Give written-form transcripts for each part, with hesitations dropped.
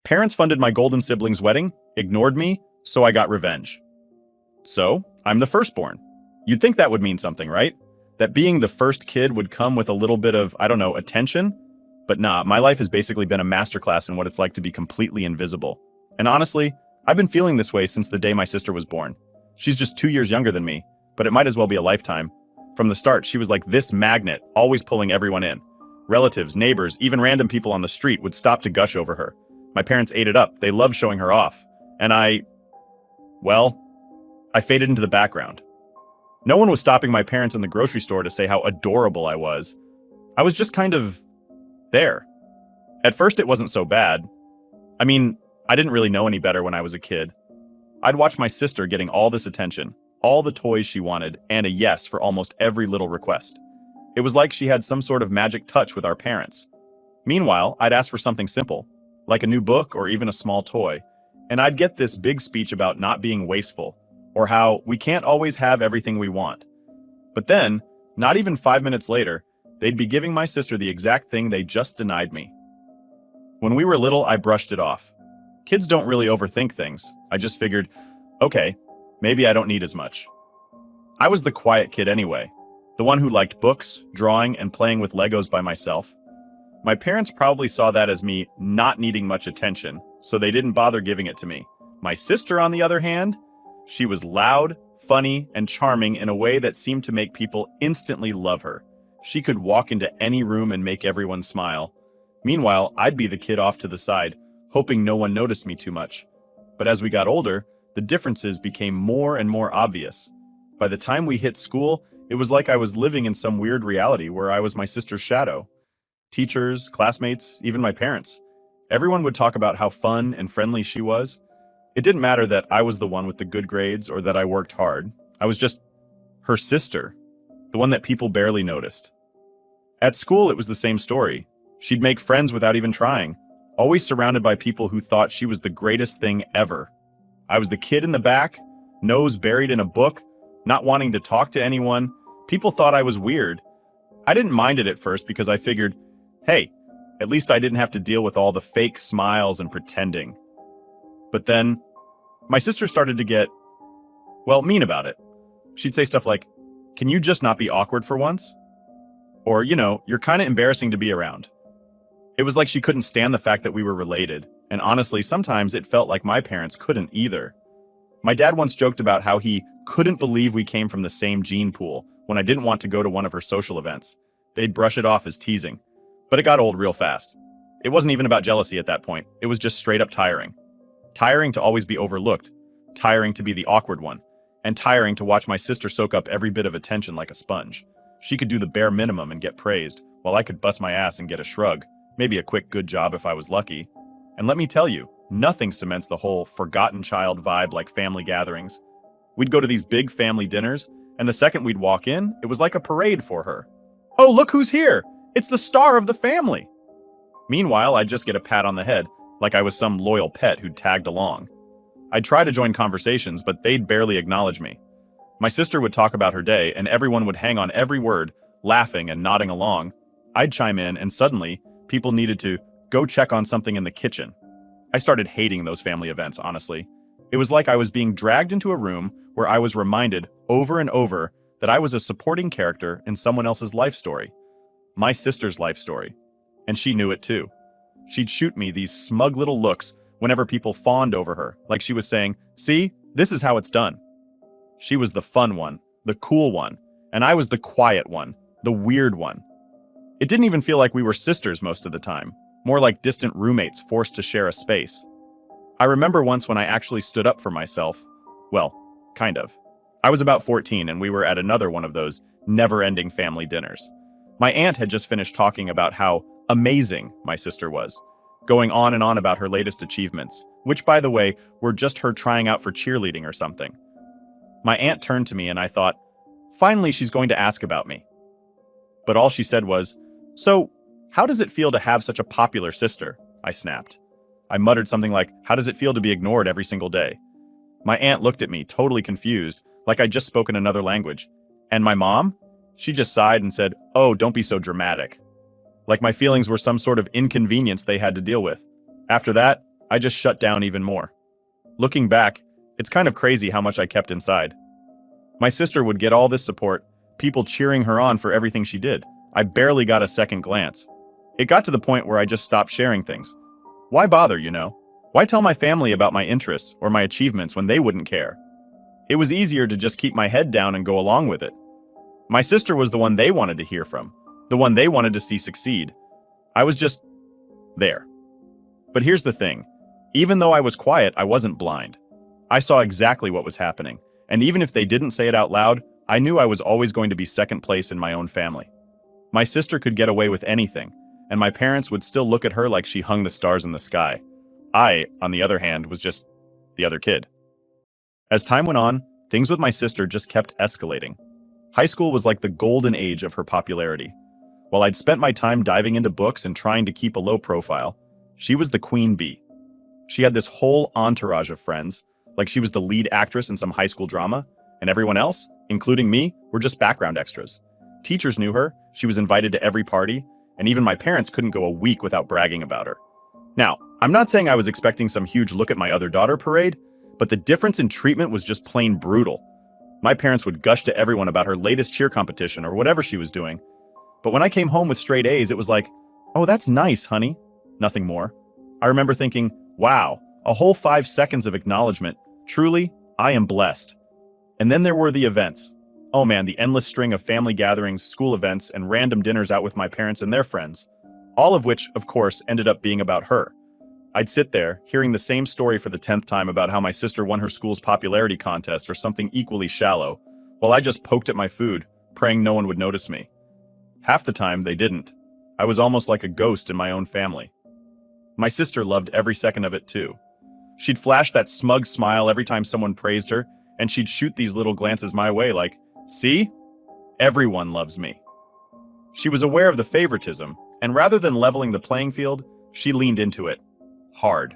Parents funded my golden sibling's wedding, ignored me, so I got revenge. So, I'm the firstborn. You'd think that would mean something, right? That being the first kid would come with a little bit of, I don't know, attention? But nah, my life has basically been a masterclass in what it's like to be completely invisible. And honestly, I've been feeling this way since the day my sister was born. She's just 2 years younger than me, but it might as well be a lifetime. From the start, she was like this magnet, always pulling everyone in. Relatives, neighbors, even random people on the street would stop to gush over her. My parents ate it up. They loved showing her off. And I faded into the background. No one was stopping my parents in the grocery store to say how adorable I was. I was just kind of there. At first, it wasn't so bad. I mean, I didn't really know any better when I was a kid. I'd watch my sister getting all this attention, all the toys she wanted, and a yes for almost every little request. It was like she had some sort of magic touch with our parents. Meanwhile, I'd ask for something simple, like a new book or even a small toy, and I'd get this big speech about not being wasteful, or how we can't always have everything we want. But then, not even 5 minutes later, they'd be giving my sister the exact thing they just denied me. When we were little, I brushed it off. Kids don't really overthink things. I just figured, okay, maybe I don't need as much. I was the quiet kid anyway, the one who liked books, drawing, and playing with Legos by myself. My parents probably saw that as me not needing much attention, so they didn't bother giving it to me. My sister, on the other hand, she was loud, funny, and charming in a way that seemed to make people instantly love her. She could walk into any room and make everyone smile. Meanwhile, I'd be the kid off to the side, hoping no one noticed me too much. But as we got older, the differences became more and more obvious. By the time we hit school, it was like I was living in some weird reality where I was my sister's shadow. Teachers, classmates, even my parents. Everyone would talk about how fun and friendly she was. It didn't matter that I was the one with the good grades or that I worked hard. I was just her sister, the one that people barely noticed. At school, it was the same story. She'd make friends without even trying, always surrounded by people who thought she was the greatest thing ever. I was the kid in the back, nose buried in a book, not wanting to talk to anyone. People thought I was weird. I didn't mind it at first because I figured, hey, at least I didn't have to deal with all the fake smiles and pretending. But then, my sister started to get, mean about it. She'd say stuff like, can you just not be awkward for once? Or, you're kind of embarrassing to be around. It was like she couldn't stand the fact that we were related, and honestly, sometimes it felt like my parents couldn't either. My dad once joked about how he couldn't believe we came from the same gene pool when I didn't want to go to one of her social events. They'd brush it off as teasing. But it got old real fast. It wasn't even about jealousy at that point. It was just straight up tiring. Tiring to always be overlooked, tiring to be the awkward one, and tiring to watch my sister soak up every bit of attention like a sponge. She could do the bare minimum and get praised, while I could bust my ass and get a shrug, maybe a quick good job if I was lucky. And let me tell you, nothing cements the whole forgotten child vibe like family gatherings. We'd go to these big family dinners, and the second we'd walk in, it was like a parade for her. Oh, look who's here! It's the star of the family! Meanwhile, I'd just get a pat on the head, like I was some loyal pet who'd tagged along. I'd try to join conversations, but they'd barely acknowledge me. My sister would talk about her day, and everyone would hang on every word, laughing and nodding along. I'd chime in, and suddenly, people needed to go check on something in the kitchen. I started hating those family events, honestly. It was like I was being dragged into a room where I was reminded over and over that I was a supporting character in someone else's life story. My sister's life story. And she knew it too. She'd shoot me these smug little looks whenever people fawned over her, like she was saying, see, this is how it's done. She was the fun one, the cool one, and I was the quiet one, the weird one. It didn't even feel like we were sisters most of the time, more like distant roommates forced to share a space. I remember once when I actually stood up for myself. Well, kind of. I was about 14 and we were at another one of those never-ending family dinners. My aunt had just finished talking about how amazing my sister was, going on and on about her latest achievements, which, by the way, were just her trying out for cheerleading or something. My aunt turned to me and I thought, finally she's going to ask about me. But all she said was, so, how does it feel to have such a popular sister? I snapped. I muttered something like, how does it feel to be ignored every single day? My aunt looked at me, totally confused, like I'd just spoken another language. And my mom? She just sighed and said, oh, don't be so dramatic. Like my feelings were some sort of inconvenience they had to deal with. After that, I just shut down even more. Looking back, it's kind of crazy how much I kept inside. My sister would get all this support, people cheering her on for everything she did. I barely got a second glance. It got to the point where I just stopped sharing things. Why bother, you know? Why tell my family about my interests or my achievements when they wouldn't care? It was easier to just keep my head down and go along with it. My sister was the one they wanted to hear from, the one they wanted to see succeed. I was just there. But here's the thing. Even though I was quiet, I wasn't blind. I saw exactly what was happening, and even if they didn't say it out loud, I knew I was always going to be second place in my own family. My sister could get away with anything, and my parents would still look at her like she hung the stars in the sky. I, on the other hand, was just the other kid. As time went on, things with my sister just kept escalating. High school was like the golden age of her popularity. While I'd spent my time diving into books and trying to keep a low profile, she was the queen bee. She had this whole entourage of friends, like she was the lead actress in some high school drama, and everyone else, including me, were just background extras. Teachers knew her, she was invited to every party, and even my parents couldn't go a week without bragging about her. Now, I'm not saying I was expecting some huge look at my other daughter parade, but the difference in treatment was just plain brutal. My parents would gush to everyone about her latest cheer competition or whatever she was doing. But when I came home with straight A's, it was like, "Oh, that's nice, honey." Nothing more. I remember thinking, wow, a whole 5 seconds of acknowledgement. Truly, I am blessed. And then there were the events. Oh man, the endless string of family gatherings, school events, and random dinners out with my parents and their friends. All of which, of course, ended up being about her. I'd sit there, hearing the same story for the 10th time about how my sister won her school's popularity contest or something equally shallow, while I just poked at my food, praying no one would notice me. Half the time, they didn't. I was almost like a ghost in my own family. My sister loved every second of it too. She'd flash that smug smile every time someone praised her, and she'd shoot these little glances my way like, "See? Everyone loves me." She was aware of the favoritism, and rather than leveling the playing field, she leaned into it. Hard.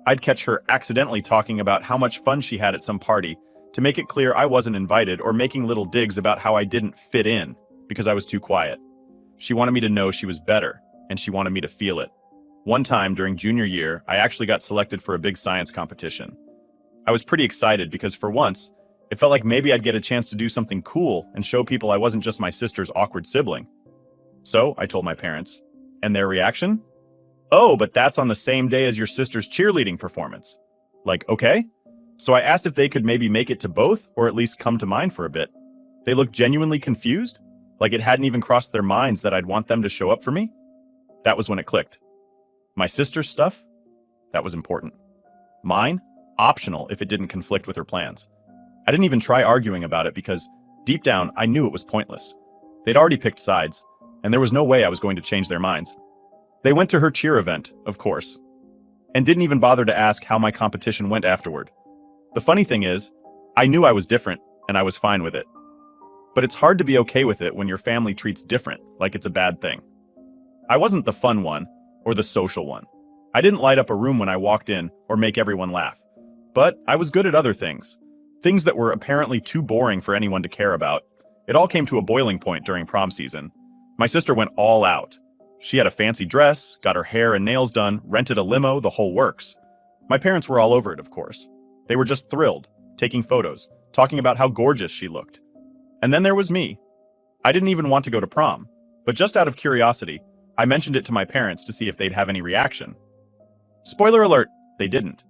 I'd catch her accidentally talking about how much fun she had at some party to make it clear I wasn't invited, or making little digs about how I didn't fit in because I was too quiet. She wanted me to know she was better, and she wanted me to feel it. One time during junior year, I actually got selected for a big science competition. I was pretty excited because for once, it felt like maybe I'd get a chance to do something cool and show people I wasn't just my sister's awkward sibling. So I told my parents, and their reaction? "Oh, but that's on the same day as your sister's cheerleading performance." Like, okay? So I asked if they could maybe make it to both, or at least come to mine for a bit. They looked genuinely confused, like it hadn't even crossed their minds that I'd want them to show up for me. That was when it clicked. My sister's stuff? That was important. Mine? Optional if it didn't conflict with her plans. I didn't even try arguing about it because, deep down, I knew it was pointless. They'd already picked sides, and there was no way I was going to change their minds. They went to her cheer event, of course, and didn't even bother to ask how my competition went afterward. The funny thing is, I knew I was different, and I was fine with it. But it's hard to be okay with it when your family treats different like it's a bad thing. I wasn't the fun one, or the social one. I didn't light up a room when I walked in, or make everyone laugh. But I was good at other things. Things that were apparently too boring for anyone to care about. It all came to a boiling point during prom season. My sister went all out. She had a fancy dress, got her hair and nails done, rented a limo, the whole works. My parents were all over it, of course. They were just thrilled, taking photos, talking about how gorgeous she looked. And then there was me. I didn't even want to go to prom, but just out of curiosity, I mentioned it to my parents to see if they'd have any reaction. Spoiler alert, they didn't.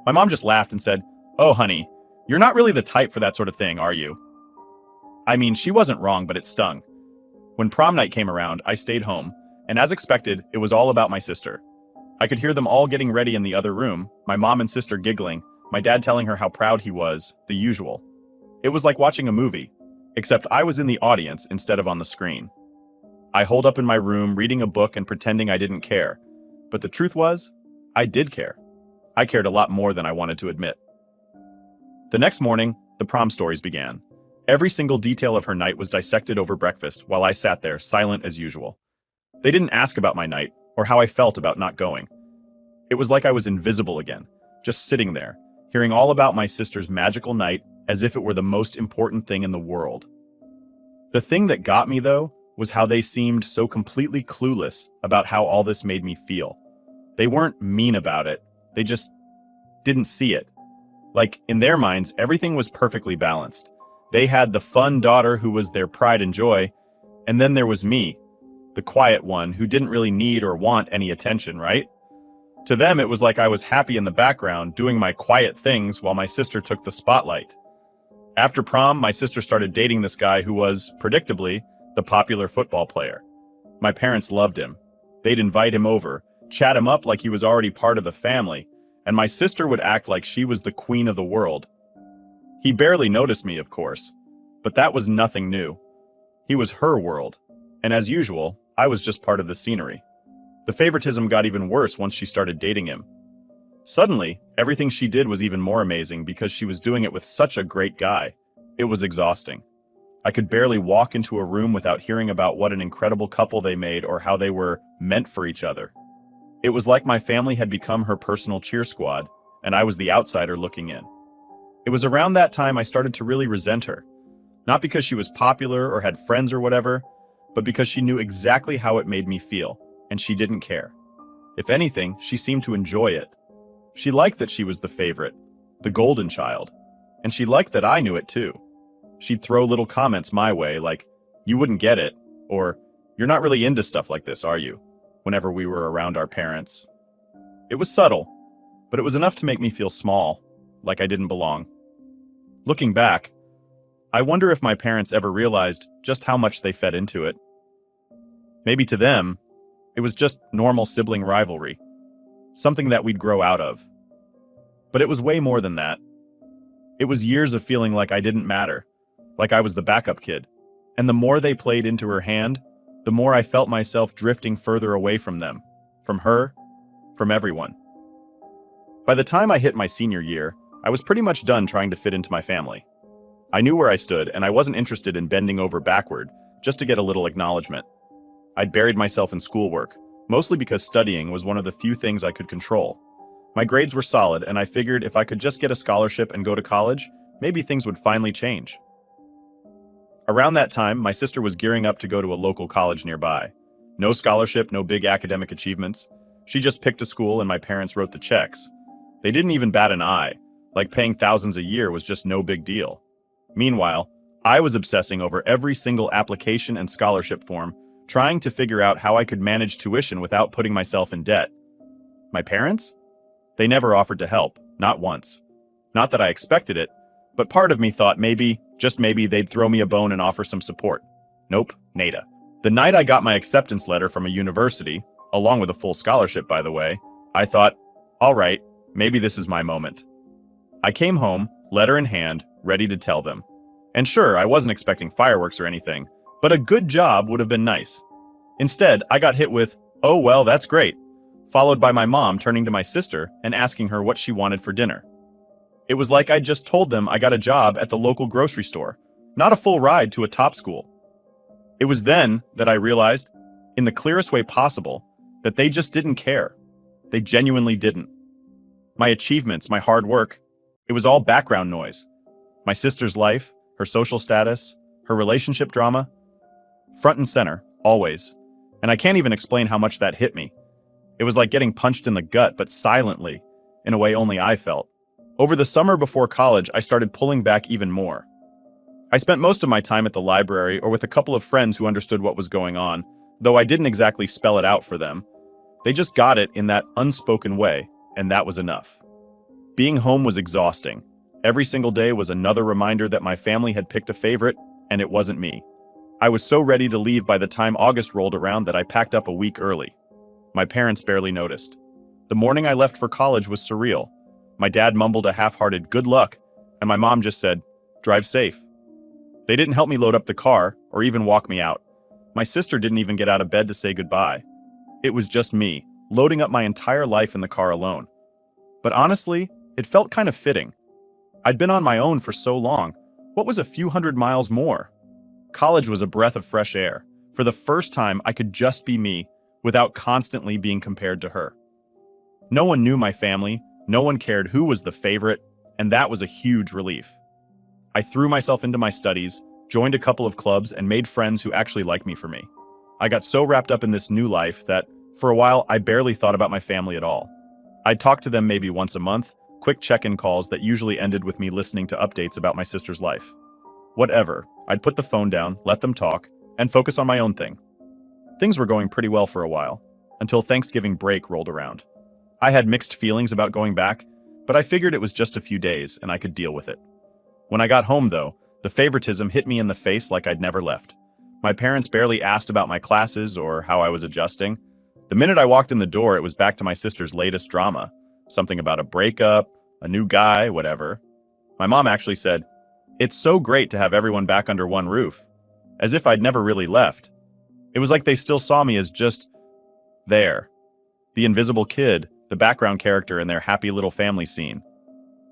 My mom just laughed and said, "Oh, honey, you're not really the type for that sort of thing, are you?" I mean, she wasn't wrong, but it stung. When prom night came around, I stayed home, and as expected, it was all about my sister. I could hear them all getting ready in the other room, my mom and sister giggling, my dad telling her how proud he was, the usual. It was like watching a movie, except I was in the audience instead of on the screen. I holed up in my room, reading a book and pretending I didn't care. But the truth was, I did care. I cared a lot more than I wanted to admit. The next morning, the prom stories began. Every single detail of her night was dissected over breakfast while I sat there, silent as usual. They didn't ask about my night or how I felt about not going. It was like I was invisible again, just sitting there, hearing all about my sister's magical night as if it were the most important thing in the world. The thing that got me, though, was how they seemed so completely clueless about how all this made me feel. They weren't mean about it. They just didn't see it. Like, in their minds, everything was perfectly balanced. They had the fun daughter who was their pride and joy, and then there was me, the quiet one who didn't really need or want any attention, right? To them, it was like I was happy in the background, doing my quiet things while my sister took the spotlight. After prom, my sister started dating this guy who was, predictably, the popular football player. My parents loved him. They'd invite him over, chat him up like he was already part of the family, and my sister would act like she was the queen of the world. He barely noticed me, of course, but that was nothing new. He was her world, and as usual, I was just part of the scenery. The favoritism got even worse once she started dating him. Suddenly, everything she did was even more amazing because she was doing it with such a great guy. It was exhausting. I could barely walk into a room without hearing about what an incredible couple they made or how they were meant for each other. It was like my family had become her personal cheer squad, and I was the outsider looking in. It was around that time I started to really resent her. Not because she was popular or had friends or whatever, but because she knew exactly how it made me feel, and she didn't care. If anything, she seemed to enjoy it. She liked that she was the favorite, the golden child, and she liked that I knew it too. She'd throw little comments my way like, "You wouldn't get it," or "You're not really into stuff like this, are you?" whenever we were around our parents. It was subtle, but it was enough to make me feel small, like I didn't belong. Looking back, I wonder if my parents ever realized just how much they fed into it. Maybe to them, it was just normal sibling rivalry, something that we'd grow out of. But it was way more than that. It was years of feeling like I didn't matter, like I was the backup kid. And the more they played into her hand, the more I felt myself drifting further away from them, from her, from everyone. By the time I hit my senior year, I was pretty much done trying to fit into my family. I knew where I stood, and I wasn't interested in bending over backward just to get a little acknowledgement. I'd buried myself in schoolwork, mostly because studying was one of the few things I could control. My grades were solid, and I figured if I could just get a scholarship and go to college, maybe things would finally change. Around that time, my sister was gearing up to go to a local college nearby. No scholarship, no big academic achievements. She just picked a school and my parents wrote the checks. They didn't even bat an eye, like paying thousands a year was just no big deal. Meanwhile, I was obsessing over every single application and scholarship form, trying to figure out how I could manage tuition without putting myself in debt. My parents? They never offered to help, not once. Not that I expected it, but part of me thought maybe, just maybe, they'd throw me a bone and offer some support. Nope, nada. The night I got my acceptance letter from a university, along with a full scholarship by the way, I thought, all right, maybe this is my moment. I came home, letter in hand, ready to tell them. And sure, I wasn't expecting fireworks or anything, but a good job would have been nice. Instead, I got hit with, "Oh well, that's great," followed by my mom turning to my sister and asking her what she wanted for dinner. It was like I'd just told them I got a job at the local grocery store, not a full ride to a top school. It was then that I realized, in the clearest way possible, that they just didn't care. They genuinely didn't. My achievements, my hard work, it was all background noise. My sister's life, her social status, her relationship drama, front and center, always. And I can't even explain how much that hit me. It was like getting punched in the gut, but silently, in a way only I felt. Over the summer before college, I started pulling back even more. I spent most of my time at the library or with a couple of friends who understood what was going on, though I didn't exactly spell it out for them. They just got it in that unspoken way, and that was enough. Being home was exhausting. Every single day was another reminder that my family had picked a favorite, and it wasn't me. I was so ready to leave by the time August rolled around that I packed up a week early. My parents barely noticed. The morning I left for college was surreal. My dad mumbled a half-hearted "good luck," and my mom just said, "drive safe." They didn't help me load up the car or even walk me out. My sister didn't even get out of bed to say goodbye. It was just me, loading up my entire life in the car alone. But honestly, it felt kind of fitting. I'd been on my own for so long. What was a few hundred miles more? College was a breath of fresh air. For the first time, I could just be me, without constantly being compared to her. No one knew my family, no one cared who was the favorite, and that was a huge relief. I threw myself into my studies, joined a couple of clubs, and made friends who actually liked me for me. I got so wrapped up in this new life that, for a while, I barely thought about my family at all. I'd talk to them maybe once a month, quick check-in calls that usually ended with me listening to updates about my sister's life. Whatever, I'd put the phone down, let them talk, and focus on my own thing. Things were going pretty well for a while, until Thanksgiving break rolled around. I had mixed feelings about going back, but I figured it was just a few days and I could deal with it. When I got home, though, the favoritism hit me in the face like I'd never left. My parents barely asked about my classes or how I was adjusting. The minute I walked in the door, it was back to my sister's latest drama. Something about a breakup, a new guy, whatever. My mom actually said, "It's so great to have everyone back under one roof," as if I'd never really left. It was like they still saw me as just there. The invisible kid, the background character in their happy little family scene.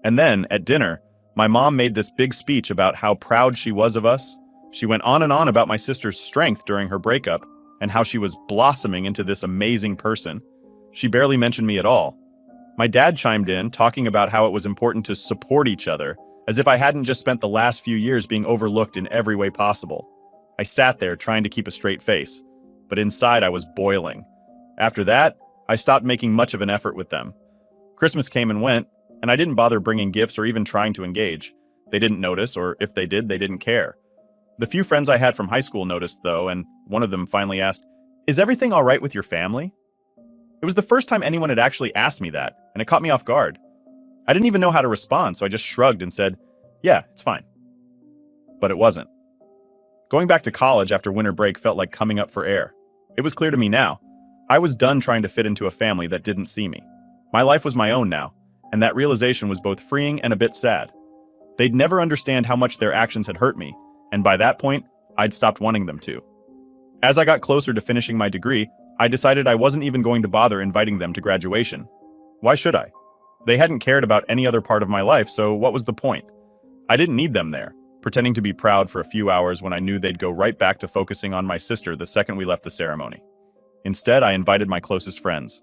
And then, at dinner, my mom made this big speech about how proud she was of us. She went on and on about my sister's strength during her breakup and how she was blossoming into this amazing person. She barely mentioned me at all. My dad chimed in, talking about how it was important to support each other, as if I hadn't just spent the last few years being overlooked in every way possible. I sat there trying to keep a straight face, but inside I was boiling. After that, I stopped making much of an effort with them. Christmas came and went, and I didn't bother bringing gifts or even trying to engage. They didn't notice, or if they did, they didn't care. The few friends I had from high school noticed, though, and one of them finally asked, "Is everything all right with your family?" It was the first time anyone had actually asked me that, and it caught me off guard. I didn't even know how to respond, so I just shrugged and said, "Yeah, it's fine." But it wasn't. Going back to college after winter break felt like coming up for air. It was clear to me now. I was done trying to fit into a family that didn't see me. My life was my own now, and that realization was both freeing and a bit sad. They'd never understand how much their actions had hurt me, and by that point, I'd stopped wanting them to. As I got closer to finishing my degree, I decided I wasn't even going to bother inviting them to graduation. Why should I? They hadn't cared about any other part of my life, so what was the point? I didn't need them there, pretending to be proud for a few hours when I knew they'd go right back to focusing on my sister the second we left the ceremony. Instead, I invited my closest friends.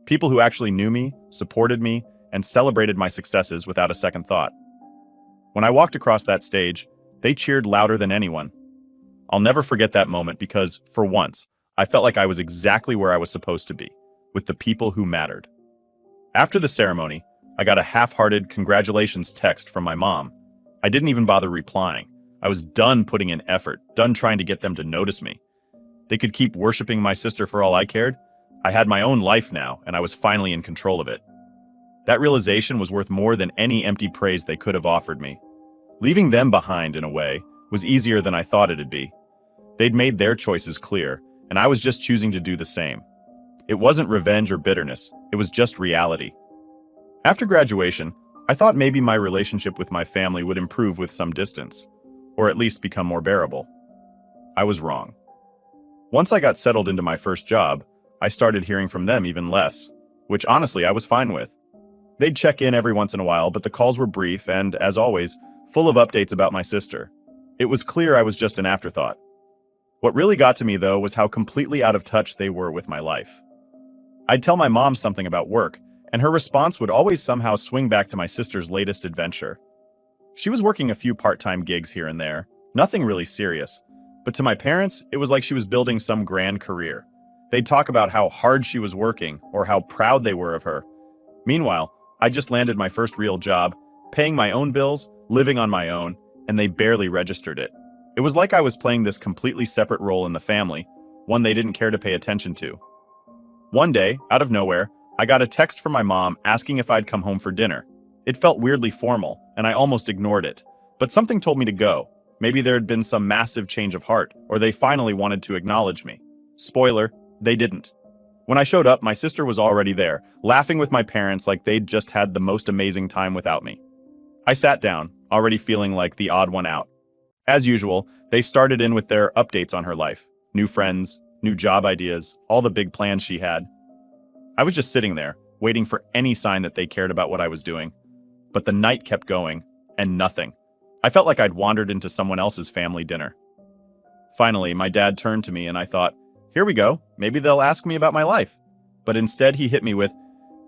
People who actually knew me, supported me, and celebrated my successes without a second thought. When I walked across that stage, they cheered louder than anyone. I'll never forget that moment because, for once, I felt like I was exactly where I was supposed to be, with the people who mattered. After the ceremony, I got a half-hearted congratulations text from my mom. I didn't even bother replying. I was done putting in effort, done trying to get them to notice me. They could keep worshiping my sister for all I cared. I had my own life now, and I was finally in control of it. That realization was worth more than any empty praise they could have offered me. Leaving them behind, in a way, was easier than I thought it'd be. They'd made their choices clear, and I was just choosing to do the same. It wasn't revenge or bitterness, it was just reality. After graduation, I thought maybe my relationship with my family would improve with some distance, or at least become more bearable. I was wrong. Once I got settled into my first job, I started hearing from them even less, which honestly I was fine with. They'd check in every once in a while, but the calls were brief and, as always, full of updates about my sister. It was clear I was just an afterthought. What really got to me, though, was how completely out of touch they were with my life. I'd tell my mom something about work, and her response would always somehow swing back to my sister's latest adventure. She was working a few part-time gigs here and there, nothing really serious, but to my parents, it was like she was building some grand career. They'd talk about how hard she was working, or how proud they were of her. Meanwhile, I just landed my first real job, paying my own bills, living on my own, and they barely registered it. It was like I was playing this completely separate role in the family, one they didn't care to pay attention to. One day, out of nowhere, I got a text from my mom asking if I'd come home for dinner. It felt weirdly formal, and I almost ignored it. But something told me to go. Maybe there had been some massive change of heart, or they finally wanted to acknowledge me. Spoiler, they didn't. When I showed up, my sister was already there, laughing with my parents like they'd just had the most amazing time without me. I sat down, already feeling like the odd one out. As usual, they started in with their updates on her life. New friends, new job ideas, all the big plans she had. I was just sitting there, waiting for any sign that they cared about what I was doing. But the night kept going, and nothing. I felt like I'd wandered into someone else's family dinner. Finally, my dad turned to me and I thought, here we go, maybe they'll ask me about my life. But instead he hit me with,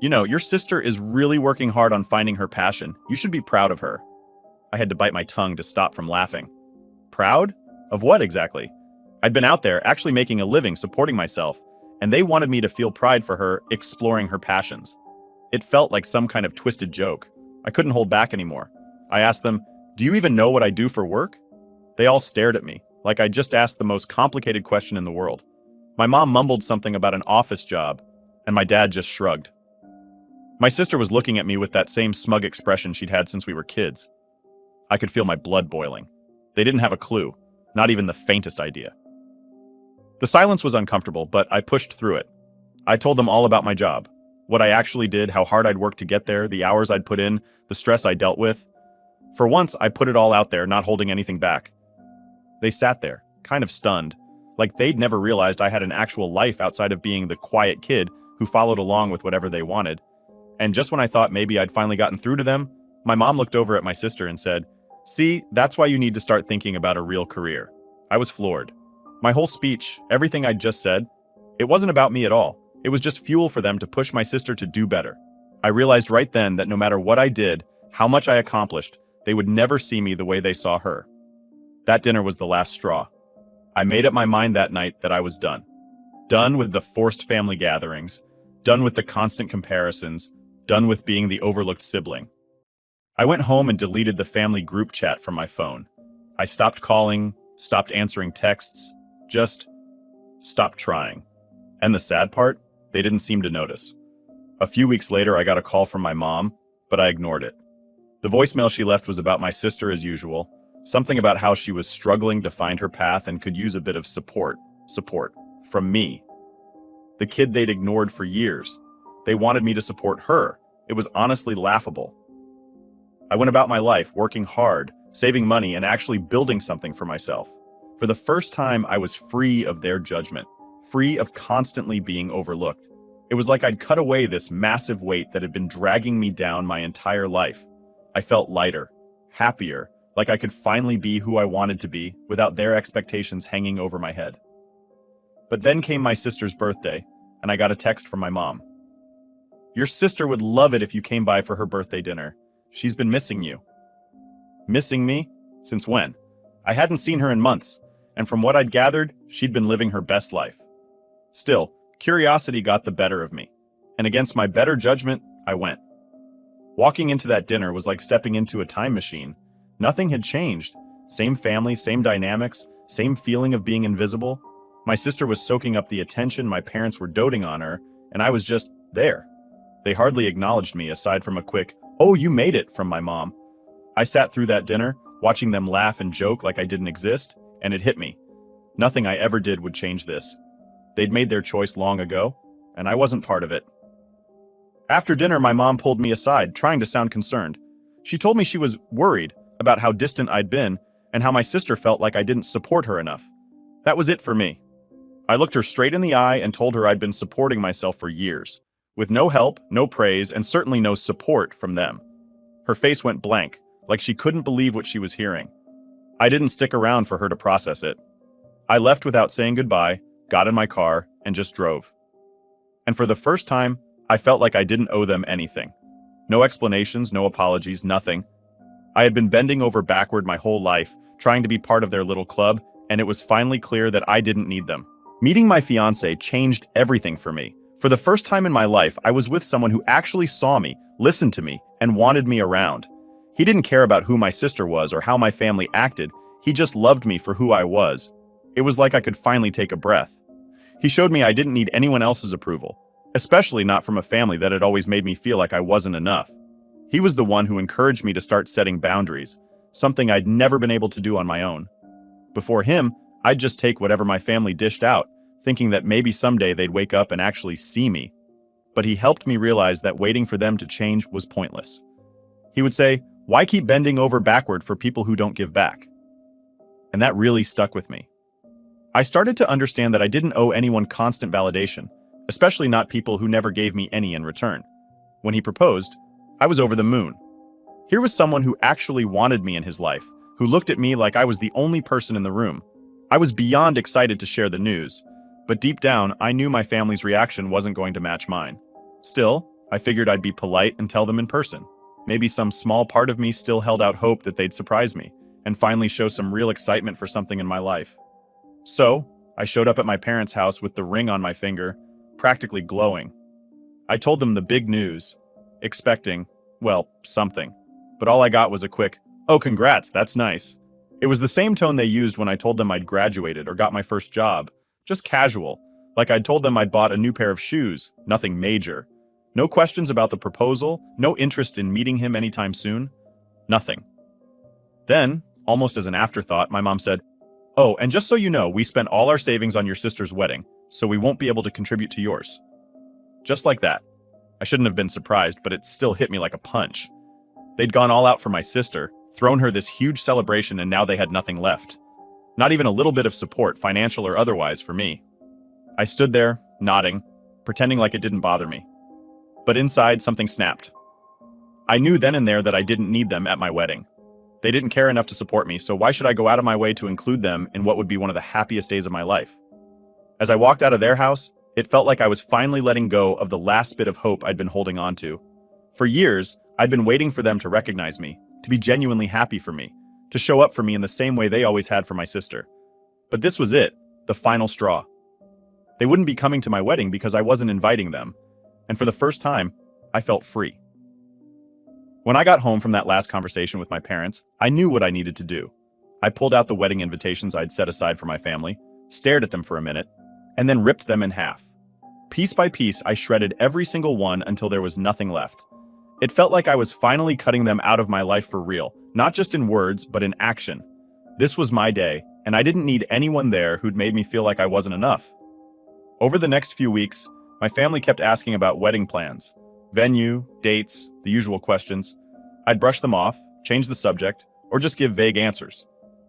your sister is really working hard on finding her passion. You should be proud of her. I had to bite my tongue to stop from laughing. Proud? Of what exactly? I'd been out there, actually making a living, supporting myself, and they wanted me to feel pride for her exploring her passions. It felt like some kind of twisted joke. I couldn't hold back anymore. I asked them, "Do you even know what I do for work?" They all stared at me, like I just asked the most complicated question in the world. My mom mumbled something about an office job, and my dad just shrugged. My sister was looking at me with that same smug expression she'd had since we were kids. I could feel my blood boiling. They didn't have a clue, not even the faintest idea. The silence was uncomfortable, but I pushed through it. I told them all about my job, what I actually did, how hard I'd worked to get there, the hours I'd put in, the stress I dealt with. For once, I put it all out there, not holding anything back. They sat there, kind of stunned, like they'd never realized I had an actual life outside of being the quiet kid who followed along with whatever they wanted. And just when I thought maybe I'd finally gotten through to them, my mom looked over at my sister and said, "See, that's why you need to start thinking about a real career." I was floored. My whole speech, everything I'd just said, it wasn't about me at all. It was just fuel for them to push my sister to do better. I realized right then that no matter what I did, how much I accomplished, they would never see me the way they saw her. That dinner was the last straw. I made up my mind that night that I was done. Done with the forced family gatherings, done with the constant comparisons, done with being the overlooked sibling. I went home and deleted the family group chat from my phone. I stopped calling, stopped answering texts, just stopped trying. And the sad part, they didn't seem to notice. A few weeks later, I got a call from my mom, but I ignored it. The voicemail she left was about my sister as usual, something about how she was struggling to find her path and could use a bit of support from me. The kid they'd ignored for years. They wanted me to support her. It was honestly laughable. I went about my life working hard, saving money, and actually building something for myself. For the first time, I was free of their judgment, free of constantly being overlooked. It was like I'd cut away this massive weight that had been dragging me down my entire life. I felt lighter, happier, like I could finally be who I wanted to be without their expectations hanging over my head. But then came my sister's birthday, and I got a text from my mom. "Your sister would love it if you came by for her birthday dinner. She's been missing you." Missing me? Since when? I hadn't seen her in months, and from what I'd gathered, she'd been living her best life. Still, curiosity got the better of me, and against my better judgment, I went. Walking into that dinner was like stepping into a time machine. Nothing had changed. Same family, same dynamics, same feeling of being invisible. My sister was soaking up the attention, my parents were doting on her, and I was just there. They hardly acknowledged me aside from a quick, "Oh, you made it," from my mom. I sat through that dinner, watching them laugh and joke like I didn't exist, and it hit me. Nothing I ever did would change this. They'd made their choice long ago, and I wasn't part of it. After dinner, my mom pulled me aside, trying to sound concerned. She told me she was worried about how distant I'd been and how my sister felt like I didn't support her enough. That was it for me. I looked her straight in the eye and told her I'd been supporting myself for years, with no help, no praise, and certainly no support from them. Her face went blank, like she couldn't believe what she was hearing. I didn't stick around for her to process it. I left without saying goodbye, got in my car, and just drove. And for the first time, I felt like I didn't owe them anything. No explanations, no apologies, nothing. I had been bending over backward my whole life, trying to be part of their little club, and it was finally clear that I didn't need them. Meeting my fiancé changed everything for me. For the first time in my life, I was with someone who actually saw me, listened to me, and wanted me around. He didn't care about who my sister was or how my family acted. He just loved me for who I was. It was like I could finally take a breath. He showed me I didn't need anyone else's approval, especially not from a family that had always made me feel like I wasn't enough. He was the one who encouraged me to start setting boundaries, something I'd never been able to do on my own. Before him, I'd just take whatever my family dished out, thinking that maybe someday they'd wake up and actually see me. But he helped me realize that waiting for them to change was pointless. He would say, "Why keep bending over backward for people who don't give back?" And that really stuck with me. I started to understand that I didn't owe anyone constant validation, especially not people who never gave me any in return. When he proposed, I was over the moon. Here was someone who actually wanted me in his life, who looked at me like I was the only person in the room. I was beyond excited to share the news, but deep down, I knew my family's reaction wasn't going to match mine. Still, I figured I'd be polite and tell them in person. Maybe some small part of me still held out hope that they'd surprise me and finally show some real excitement for something in my life. So, I showed up at my parents' house with the ring on my finger, practically glowing. I told them the big news. expecting, well, something. But all I got was a quick, "Oh, congrats, that's nice." It was the same tone they used when I told them I'd graduated or got my first job. Just casual, like I'd told them I'd bought a new pair of shoes, nothing major. No questions about the proposal, no interest in meeting him anytime soon. Nothing. Then, almost as an afterthought, my mom said, "Oh, and just so you know, we spent all our savings on your sister's wedding, so we won't be able to contribute to yours." Just like that. I shouldn't have been surprised, but it still hit me like a punch. They'd gone all out for my sister, thrown her this huge celebration, and now they had nothing left. Not even a little bit of support, financial or otherwise, for me. I stood there, nodding, pretending like it didn't bother me. But inside, something snapped. I knew then and there that I didn't need them at my wedding. They didn't care enough to support me, so why should I go out of my way to include them in what would be one of the happiest days of my life? As I walked out of their house, it felt like I was finally letting go of the last bit of hope I'd been holding on to. For years, I'd been waiting for them to recognize me, to be genuinely happy for me, to show up for me in the same way they always had for my sister. But this was it, the final straw. They wouldn't be coming to my wedding because I wasn't inviting them, and for the first time, I felt free. When I got home from that last conversation with my parents, I knew what I needed to do. I pulled out the wedding invitations I'd set aside for my family, stared at them for a minute, and then ripped them in half. Piece by piece, I shredded every single one until there was nothing left. It felt like I was finally cutting them out of my life for real, not just in words, but in action. This was my day, and I didn't need anyone there who'd made me feel like I wasn't enough. Over the next few weeks, my family kept asking about wedding plans, venue, dates, the usual questions. I'd brush them off, change the subject, or just give vague answers.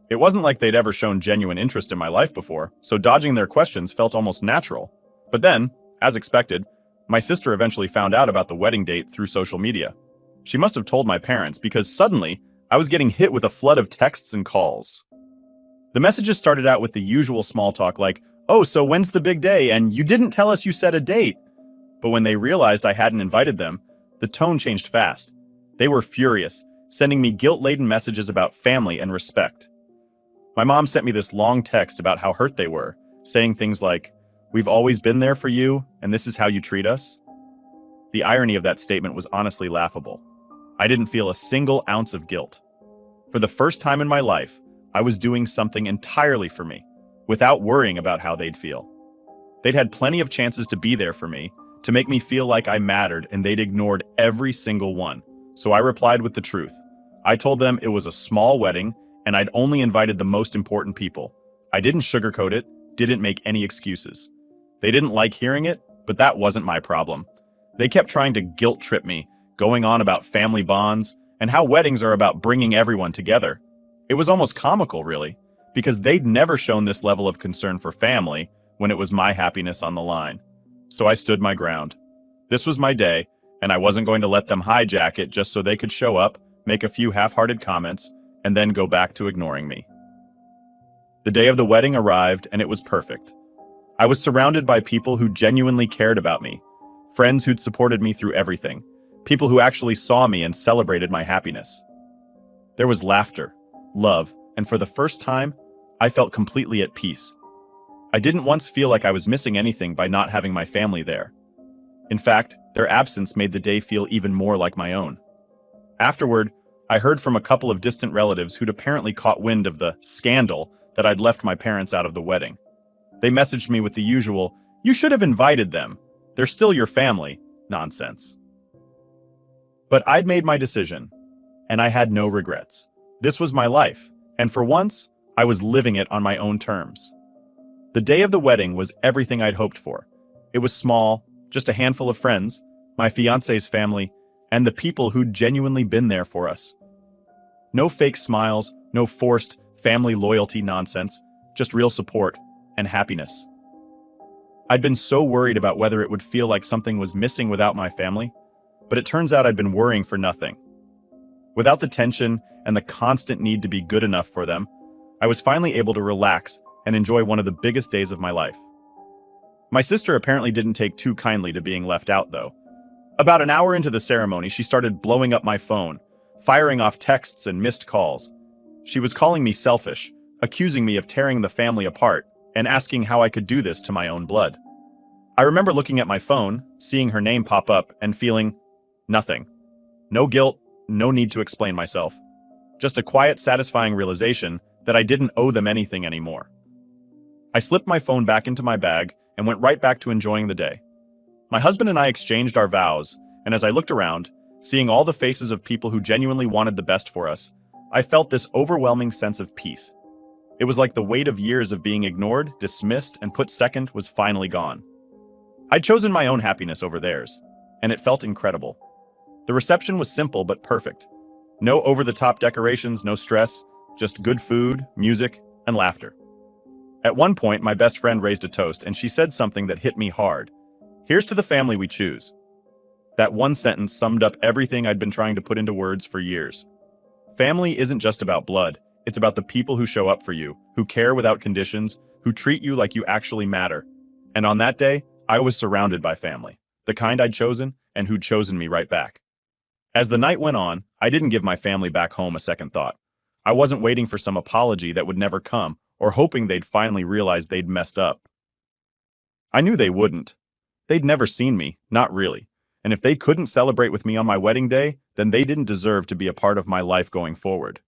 It wasn't like they'd ever shown genuine interest in my life before, so dodging their questions felt almost natural. But then, as expected, my sister eventually found out about the wedding date through social media. She must have told my parents because suddenly, I was getting hit with a flood of texts and calls. The messages started out with the usual small talk like, "Oh, so when's the big day? And you didn't tell us you set a date." But when they realized I hadn't invited them, the tone changed fast. They were furious, sending me guilt-laden messages about family and respect. My mom sent me this long text about how hurt they were, saying things like, "We've always been there for you, and this is how you treat us." The irony of that statement was honestly laughable. I didn't feel a single ounce of guilt. For the first time in my life, I was doing something entirely for me, without worrying about how they'd feel. They'd had plenty of chances to be there for me, to make me feel like I mattered, and they'd ignored every single one. So I replied with the truth. I told them it was a small wedding, and I'd only invited the most important people. I didn't sugarcoat it, didn't make any excuses. They didn't like hearing it, but that wasn't my problem. They kept trying to guilt trip me, going on about family bonds, and how weddings are about bringing everyone together. It was almost comical, really, because they'd never shown this level of concern for family when it was my happiness on the line. So I stood my ground. This was my day, and I wasn't going to let them hijack it just so they could show up, make a few half-hearted comments, and then go back to ignoring me. The day of the wedding arrived, and it was perfect. I was surrounded by people who genuinely cared about me, friends who'd supported me through everything, people who actually saw me and celebrated my happiness. There was laughter, love, and for the first time, I felt completely at peace. I didn't once feel like I was missing anything by not having my family there. In fact, their absence made the day feel even more like my own. Afterward, I heard from a couple of distant relatives who'd apparently caught wind of the scandal that I'd left my parents out of the wedding. They messaged me with the usual, "You should have invited them. They're still your family," nonsense. But I'd made my decision, and I had no regrets. This was my life, and for once, I was living it on my own terms. The day of the wedding was everything I'd hoped for. It was small, just a handful of friends, my fiance's family, and the people who'd genuinely been there for us. No fake smiles, no forced family loyalty nonsense, just real support and happiness. I'd been so worried about whether it would feel like something was missing without my family, but it turns out I'd been worrying for nothing. Without the tension and the constant need to be good enough for them, I was finally able to relax and enjoy one of the biggest days of my life. My sister apparently didn't take too kindly to being left out, though. About an hour into the ceremony, she started blowing up my phone, firing off texts and missed calls. She was calling me selfish, accusing me of tearing the family apart, and asking how I could do this to my own blood. I remember looking at my phone, seeing her name pop up, and feeling, Nothing. No guilt, no need to explain myself. Just a quiet, satisfying realization that I didn't owe them anything anymore. I slipped my phone back into my bag and went right back to enjoying the day. My husband and I exchanged our vows, and as I looked around, seeing all the faces of people who genuinely wanted the best for us, I felt this overwhelming sense of peace. It was like the weight of years of being ignored, dismissed, and put second was finally gone. I'd chosen my own happiness over theirs, and it felt incredible. The reception was simple but perfect. No over-the-top decorations, no stress, just good food, music, and laughter. At one point, my best friend raised a toast, and she said something that hit me hard. "Here's to the family we choose." That one sentence summed up everything I'd been trying to put into words for years. Family isn't just about blood, it's about the people who show up for you, who care without conditions, who treat you like you actually matter. And on that day, I was surrounded by family, the kind I'd chosen and who'd chosen me right back. As the night went on, I didn't give my family back home a second thought. I wasn't waiting for some apology that would never come, or hoping they'd finally realize they'd messed up. I knew they wouldn't. They'd never seen me, not really. And if they couldn't celebrate with me on my wedding day, then they didn't deserve to be a part of my life going forward.